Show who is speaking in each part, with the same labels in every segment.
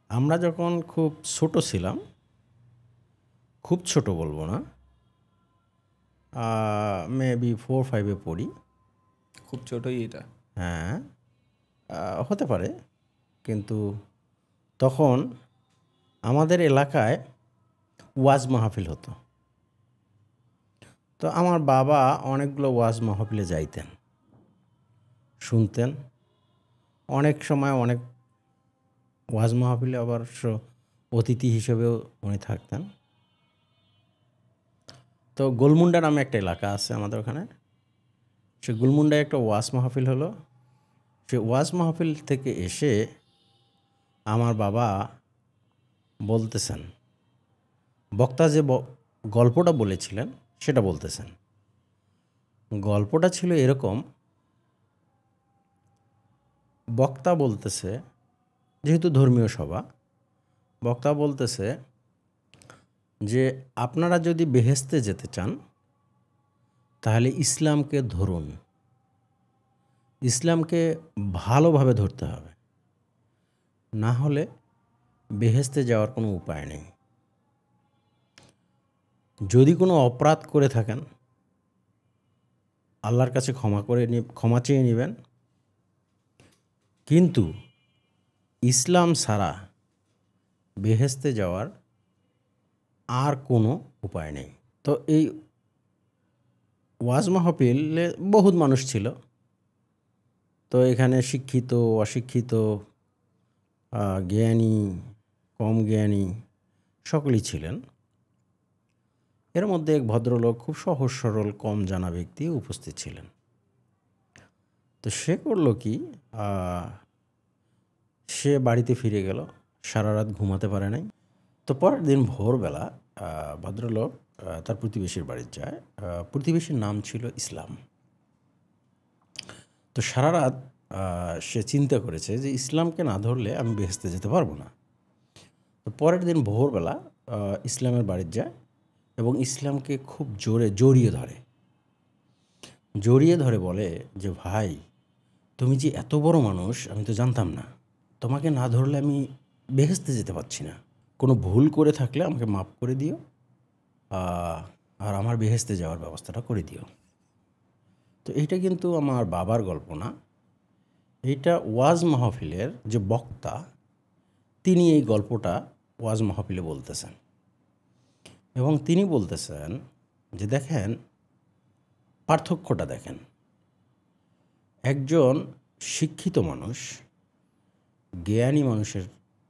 Speaker 1: আমরা যখন খুব ছোট ছিলাম, খুব ছোট বলবো না, মেবি 4-5 পড়ি।
Speaker 2: খুব ছোটই এটা।
Speaker 1: হ্যাঁ, হতে পারে। কিন্তু তখন আমাদের এলাকায় ওয়াজ মাহফিল হতো। তো আমার বাবা অনেকগুলো ওয়াজ মাহফিলে যাইতেন, শুনতেন। অনেক সময় অনেক ওয়াজ মাহফিলে অবশ্য অতিথি হিসেবেও উনি থাকতেন। তো গোলমুন্ডা নামে একটা এলাকা আছে আমাদের ওখানে। সে গোলমুন্ডায় একটা ওয়াজ মাহফিল হলো। সে ওয়াজ মাহফিল থেকে এসে আমার বাবা বলতেছেন, বক্তা যে গল্পটা বলেছিলেন সেটা বলতেছেন। গল্পটা ছিল এরকম, বক্তা বলতেছে, যেহেতু ধর্মীয় সভা, বক্তা বলতেছে যে আপনারা যদি বেহেশতে যেতে চান তাহলে ইসলামকে ধরুন, ইসলামকে ভালোভাবে ধরতে হবে, না হলে বেহেশতে যাওয়ার কোনো উপায় নেই। যদি কোনো অপরাধ করে থাকেন আল্লাহর কাছে ক্ষমা চেয়ে নেবেন, কিন্তু ইসলাম ছাড়া বেহেশতে যাওয়ার আর কোনো উপায় নেই। তো এই ওয়াজ মাহফিলে বহুত মানুষ ছিল। তো এখানে শিক্ষিত, অশিক্ষিত, জ্ঞানী, কম জ্ঞানী সকলেই ছিলেন। এর মধ্যে এক ভদ্রলোক, খুব সহজ সরল কম জানা ব্যক্তি উপস্থিত ছিলেন। তো সে করলো কি, সে বাড়িতে ফিরে গেল, সারা রাত ঘুমাতে পারে নাই। তো পরের দিন ভোরবেলা ভদ্রলোক তার প্রতিবেশীর বাড়ি যায়। প্রতিবেশীর নাম ছিল ইসলাম। তো সারা রাত সে চিন্তা করেছে যে ইসলামকে না ধরলে আমি বেহেশতে যেতে পারবো না। তো পরের দিন ভোরবেলা ইসলামের বাড়ি যায় এবং ইসলামকে খুব জোরে জড়িয়ে ধরে বলে যে, ভাই, তুমি যে এত বড় মানুষ আমি তো জানতাম না, তোমাকে না ধরলে আমি বেহেশতে যেতে পারছি না। কোনো ভুল করে থাকলে আমাকে মাফ করে দিও, আর আমার বেহেশতে যাওয়ার ব্যবস্থাটা করে দিও। তো এইটা কিন্তু আমার বাবার গল্প না, এইটা ওয়াজ মাহফিলের যে বক্তা তিনি এই গল্পটা ওয়াজ মাহফিলে বলতেছেন। এবং তিনি বলতেছেন যে দেখেন, পার্থক্যটা দেখেন, একজন শিক্ষিত মানুষ, জ্ঞানী মানুষের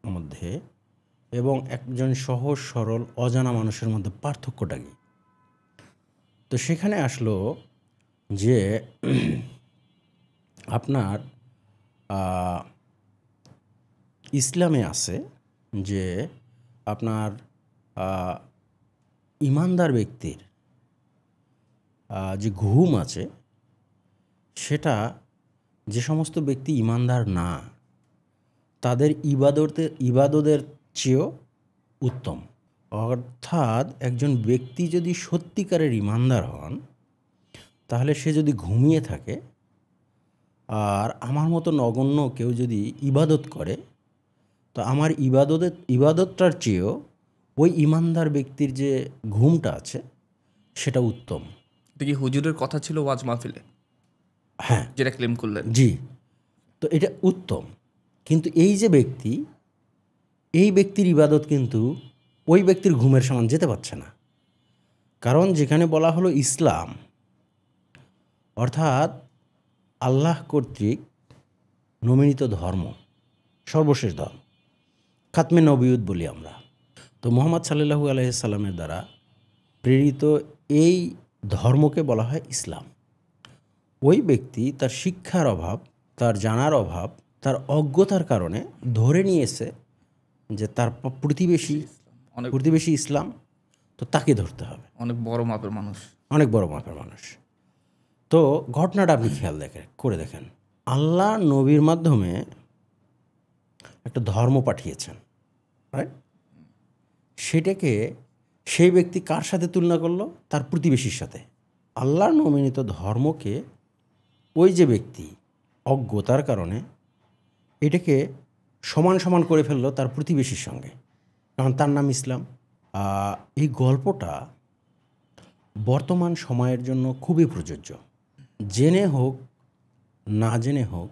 Speaker 1: মধ্যে এবং একজন সহজ সরল অজানা মানুষের মধ্যে পার্থক্যটা কী। তো সেখানে আসলো যে আপনার ইসলামে আছে যে আপনার ইমানদার ব্যক্তির যে ঘুম আছে, সেটা যে সমস্ত ব্যক্তি ইমানদার না তাদের ইবাদতের চেয়েও উত্তম। অর্থাৎ একজন ব্যক্তি যদি সত্যিকারের ইমানদার হন, তাহলে সে যদি ঘুমিয়ে থাকে আর আমার মতো নগণ্য কেউ যদি ইবাদত করে, তো আমার ইবাদতটার চেয়েও ওই ইমানদার ব্যক্তির যে ঘুমটা আছে সেটা উত্তম।
Speaker 2: এটা কি হুজুরের কথা ছিল ওয়াজ মাহফিলে?
Speaker 1: হ্যাঁ,
Speaker 2: যেটা ক্লেম করলেন।
Speaker 1: জি। তো এটা উত্তম, কিন্তু এই যে ব্যক্তি, এই ব্যক্তির ইবাদত কিন্তু ওই ব্যক্তির ঘুমের সমান যেতে পারছে না। কারণ যেখানে বলা হলো ইসলাম, অর্থাৎ আল্লাহ কর্তৃক নমিনিত ধর্ম, সর্বশেষ ধর্ম, খাতমে নবিয়ত বলি আমরা। তো মুহাম্মদ সাল্লাল্লাহু আলাইহি সাল্লামের দ্বারা প্রেরিত এই ধর্মকে বলা হয় ইসলাম। ওই ব্যক্তি তার শিক্ষার অভাব, তার জানার অভাব, তার অজ্ঞতার কারণে ধরে নিয়েছে যে তার প্রতিবেশী ইসলাম, তো তাকে ধরতে হবে।
Speaker 2: অনেক বড় মাপের মানুষ,
Speaker 1: অনেক বড় মাপের মানুষ। তো ঘটনাটা আপনি খেয়াল করে দেখেন, আল্লাহ নবীর মাধ্যমে একটা ধর্ম পাঠিয়েছেন, রাইট? সেটাকে সেই ব্যক্তি কার সাথে তুলনা করলো? তার প্রতিবেশীর সাথে। আল্লাহর নমিনিত ধর্মকে ওই যে ব্যক্তি অজ্ঞতার কারণে এটাকে সমান সমান করে ফেললো তার প্রতিবেশীর সঙ্গে, কারণ তার নাম ইসলাম। এই গল্পটা বর্তমান সময়ের জন্য খুবই প্রযোজ্য। জেনে হোক না জেনে হোক,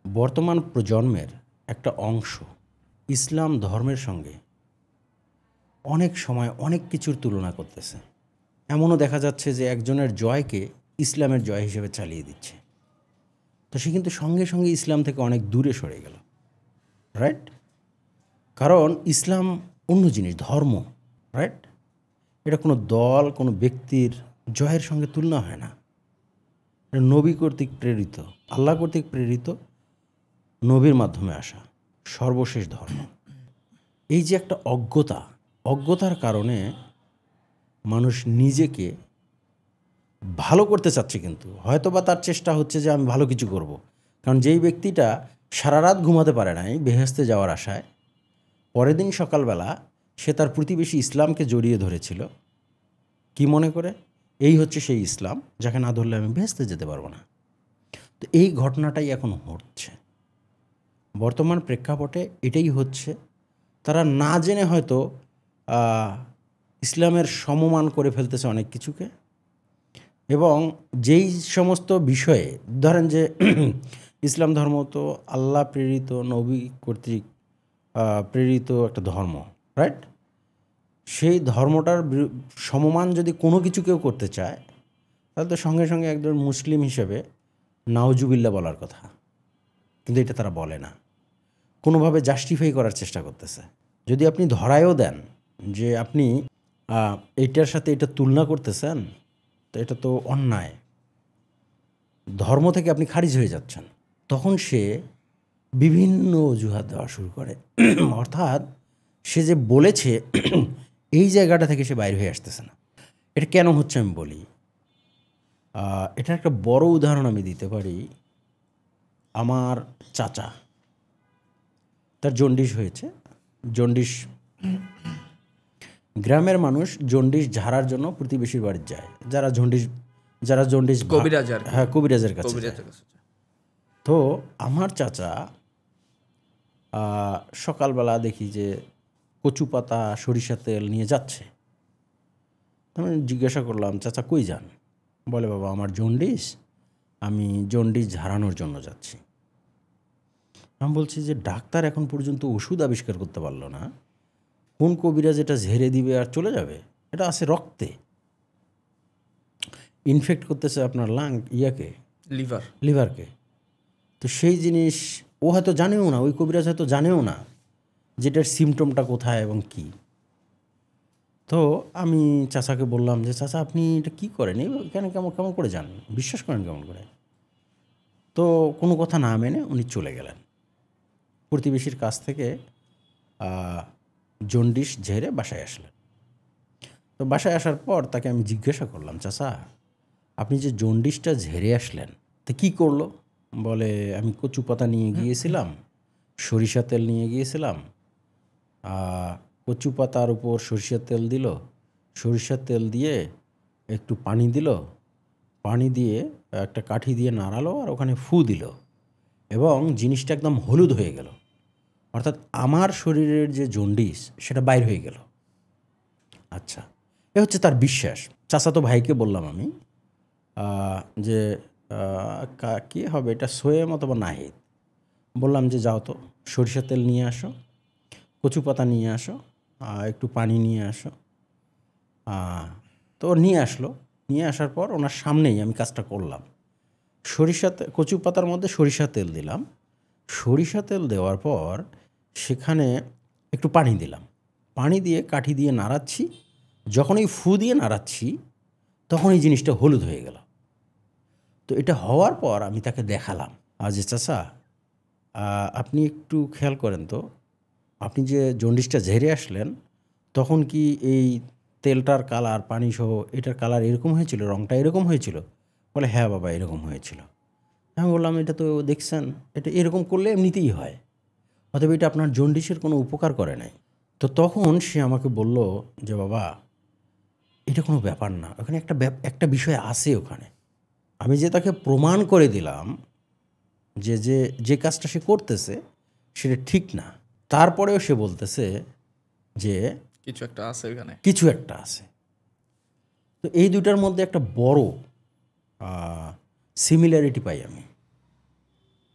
Speaker 1: বর্তমান প্রজন্মের একটা অংশ ইসলাম ধর্মের সঙ্গে অনেক সময় অনেক কিছুর তুলনা করতেছে। এমনও দেখা যাচ্ছে যে একজনের জয়কে ইসলামের জয় হিসেবে চালিয়ে দিচ্ছে। তো সে কিন্তু সঙ্গে সঙ্গে ইসলাম থেকে অনেক দূরে সরে গেল, রাইট? কারণ ইসলাম অন্য জিনিস, ধর্ম, রাইট? এটা কোনো দল, কোনো ব্যক্তির জয়ের সঙ্গে তুলনা হয় না। এটা নবী কর্তৃক প্রেরিত, আল্লাহ কর্তৃক প্রেরিত, নবীর মাধ্যমে আসা সর্বশেষ ধর্ম। এই যে একটা অজ্ঞতার কারণে মানুষ নিজেকে ভালো করতে চাচ্ছে, কিন্তু হয়তো বা তার চেষ্টা হচ্ছে যে আমি ভালো কিছু করব। কারণ যেই ব্যক্তিটা সারা রাত ঘুমাতে পারে নাই বেহেশতে যাওয়ার আশায়, পরের দিন সকালবেলা সে তার প্রতিবেশী ইসলামকে জড়িয়ে ধরেছিল, কি মনে করে এই হচ্ছে সেই ইসলাম যাকে না ধরলে আমি বেহেশতে যেতে পারবো না। তো এই ঘটনাটাই এখন ঘটছে বর্তমান প্রেক্ষাপটে। এটাই হচ্ছে, তারা না জেনে হয়তো ইসলামের সমমান করে ফেলতেছে অনেক কিছুকে। এবং যেই সমস্ত বিষয়ে, ধরেন যে ইসলাম ধর্ম তো আল্লাহ প্রেরিত, নবী কর্তৃক প্রেরিত একটা ধর্ম, রাইট? সেই ধর্মটার সমমান যদি কোনো কিছু কেউ করতে চায়, তাহলে তো সঙ্গে সঙ্গে একজন মুসলিম হিসেবে নাউজুবিল্লাহ বলার কথা। কিন্তু এটা তারা বলে না, কোনোভাবে জাস্টিফাই করার চেষ্টা করতেছে। যদি আপনি ধরায়ও দেন যে আপনি এইটার সাথে এটা তুলনা করতেছেন, তো এটা তো অন্যায়, ধর্ম থেকে আপনি খারিজ হয়ে যাচ্ছেন, তখন সে বিভিন্ন অজুহাত দেওয়া শুরু করে। অর্থাৎ সে যে বলেছে এই জায়গাটা থেকে সে বাইরে হয়ে আসতেছে না। এটা কেন হচ্ছে আমি বলি। এটার একটা বড় উদাহরণ আমি দিতে পারি। আমার চাচা, তার জন্ডিস হয়েছে। জন্ডিস, গ্রামের মানুষ জন্ডিস ঝাড়ার জন্য প্রতিবেশীর বাড়ি যায়, যারা জন্ডিস
Speaker 2: কবিরাজ আর কি।
Speaker 1: হ্যাঁ, কবিরাজের কাছে যায়।
Speaker 2: কবিরাজের কাছে।
Speaker 1: তো আমার চাচা সকালবেলা দেখি যে কচু পাতা সরিষা তেল নিয়ে যাচ্ছে। আমি জিজ্ঞাসা করলাম, চাচা কই যান? বলে, বাবা আমার জন্ডিস, আমি জন্ডিস ঝাড়ানোর জন্য যাচ্ছি। আমি বলছি যে ডাক্তার এখন পর্যন্ত ওষুধ আবিষ্কার করতে পারলো না, কোন কবিরাজ এটা ঝেড়ে দিবে আর চলে যাবে? এটা আছে রক্তে, ইনফেক্ট করতেছে আপনার লিভারকে। তো সেই জিনিস ও হয়তো জানেও না, ওই কবিরাজ হয়তো জানেও না যেটার সিমটমটা কোথায় এবং কি। তো আমি চাচাকে বললাম যে চাচা আপনি এটা কী করেন, কেন কেমন করে যান, বিশ্বাস করেন কেমন করে? তো কোনো কথা না মেনে উনি চলে গেলেন। প্রতিবেশীর কাছ থেকে জন্ডিস ঝেড়ে বাসায় আসলেন। তো বাসায় আসার পর তাকে আমি জিজ্ঞাসা করলাম, চাচা আপনি যে জন্ডিসটা ঝেড়ে আসলেন তো কী করলো? বলে, আমি কচু পাতা নিয়ে গিয়েছিলাম, সরিষা তেল নিয়ে গিয়েছিলাম, কচু পাতার উপর সরিষার তেল দিল, সরিষার তেল দিয়ে একটু পানি দিল, পানি দিয়ে একটা কাঠি দিয়ে নাড়ালো আর ওখানে ফু দিল, এবং জিনিসটা একদম হলুদ হয়ে গেল। অর্থাৎ আমার শরীরের যে জন্ডিস সেটা বাইর হয়ে গেল। আচ্ছা, এ হচ্ছে তার বিশ্বাস। চাচাতো ভাইকে বললাম আমি যে কী হবে এটা, সোয়েম অথবা নাহিদ। বললাম যে যাও তো সরিষার তেল নিয়ে আসো, কচু পাতা নিয়ে আসো, একটু পানি নিয়ে আসো। তো নিয়ে আসলো। নিয়ে আসার পর ওনার সামনেই আমি কাজটা করলাম। কচু পাতার মধ্যে সরিষা তেল দিলাম। সরিষা তেল দেওয়ার পর সেখানে একটু পানি দিলাম। পানি দিয়ে কাঠি দিয়ে নাড়াচ্ছি। যখনই ফু দিয়ে নাড়াচ্ছি তখন এই জিনিসটা হলুদ হয়ে গেল। তো এটা হওয়ার পর আমি তাকে দেখালাম, যে চাচা আপনি একটু খেয়াল করেন তো, আপনি যে জন্ডিসটা ঝেড়ে আসলেন তখন কি এই তেলটার কালার, পানি সহ এটার কালার এরকম হয়েছিল, রঙটা এরকম হয়েছিল? বলে, হ্যাঁ বাবা এরকম হয়েছিল। আমি বললাম, এটা তো দেখছেন এটা এরকম করলে এমনিতেই হয়, অথবা এটা আপনার জন্ডিসের কোনো উপকার করে নাই। তো তখন সে আমাকে বলল যে বাবা এটা কোনো ব্যাপার না, ওখানে একটা বিষয় আছে ওখানে। আমি যে তাকে প্রমাণ করে দিলাম যে যে কাজটা সে করতেছে সেটা ঠিক না। তারপরেও সে বলতেছে যে
Speaker 2: কিছু একটা আছে এখানে।
Speaker 1: কিছু একটা আছে। তো এই দুটার মধ্যে একটা বড় সিমিলারিটি পাই আমি।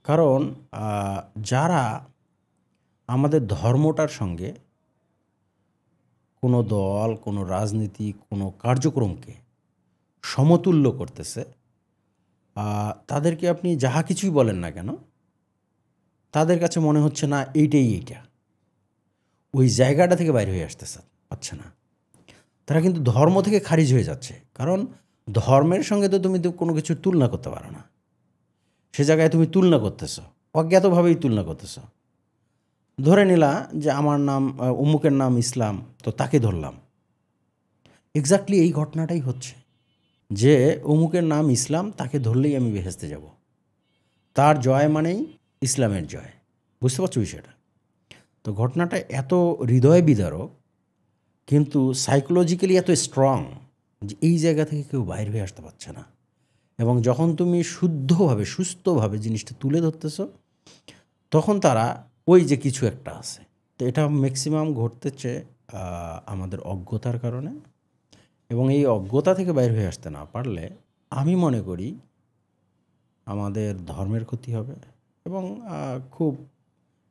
Speaker 1: কারণ যারা আমাদের ধর্মটার সঙ্গে কোনো দল, কোনো রাজনীতি, কোনো কার্যক্রমকে সমতুল্য করতেছে, তাদেরকে আপনি যাহা কিছুই বলেন না কেন, তাদের কাছে মনে হচ্ছে না এইটাই এইটা, ওই জায়গাটা থেকে বাইরে হয়ে আসতেছে পাচ্ছে না। তারা কিন্তু ধর্ম থেকে খারিজ হয়ে যাচ্ছে, কারণ ধর্মের সঙ্গে তো তুমি তো কোনো কিছুর তুলনা করতে পারো না। সে জায়গায় তুমি তুলনা করতেছো, অজ্ঞাতভাবেই তুলনা করতেছো। ধরে নিলা যে আমার নাম অমুকের নাম ইসলাম, তো তাকে ধরলাম। এক্স্যাক্টলি এই ঘটনাটাই হচ্ছে যে অমুকের নাম ইসলাম, তাকে ধরলেই আমি বেহেস্তে যাব। তার জয় মানেই ইসলামের জয়। বুঝতে পারছো বিষয়টা? তো ঘটনাটা এত হৃদয় বিদারক, কিন্তু সাইকোলজিক্যালি এত স্ট্রং যে এই জায়গা থেকে কেউ বাইরে হয়ে আসতে পারছে না। এবং যখন তুমি শুদ্ধভাবে, সুস্থভাবে জিনিসটা তুলে ধরতেছো, তখন তারা ওই যে কিছু একটা আছে। তো এটা ম্যাক্সিমাম ঘটতেছে আমাদের অজ্ঞতার কারণে। এবং এই অজ্ঞতা থেকে বাইরে হয়ে আসতে না পারলে আমি মনে করি আমাদের ধর্মের ক্ষতি হবে। এবং খুব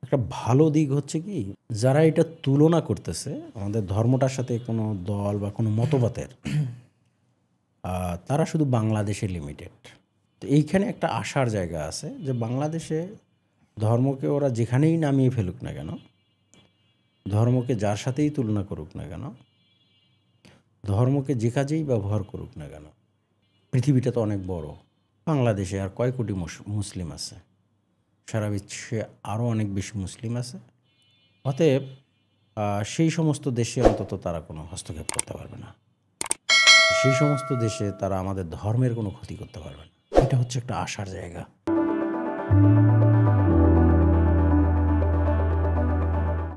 Speaker 1: একটা ভালো দিক হচ্ছে কি, যারা এটা তুলনা করতেছে আমাদের ধর্মটার সাথে কোনো দল বা কোনো মতবাদের, তারা শুধু বাংলাদেশে লিমিটেড। তো এইখানে একটা আশার জায়গা আছে যে বাংলাদেশে ধর্মকে ওরা যেখানেই নামিয়ে ফেলুক না কেন, ধর্মকে যার সাথেই তুলনা করুক না কেন, ধর্মকে যে কাজেই ব্যবহার করুক না কেন, পৃথিবীটা তো অনেক বড়। বাংলাদেশে আর কয় কোটি মুসলিম আছে, সারা বিশ্বে আরও অনেক বেশি মুসলিম আছে। অতএব সেই সমস্ত দেশে অন্তত তারা কোনো হস্তক্ষেপ করতে পারবে না, সেই সমস্ত দেশে তারা আমাদের ধর্মের কোনো ক্ষতি করতে পারবে না। এটা হচ্ছে একটা আশার জায়গা।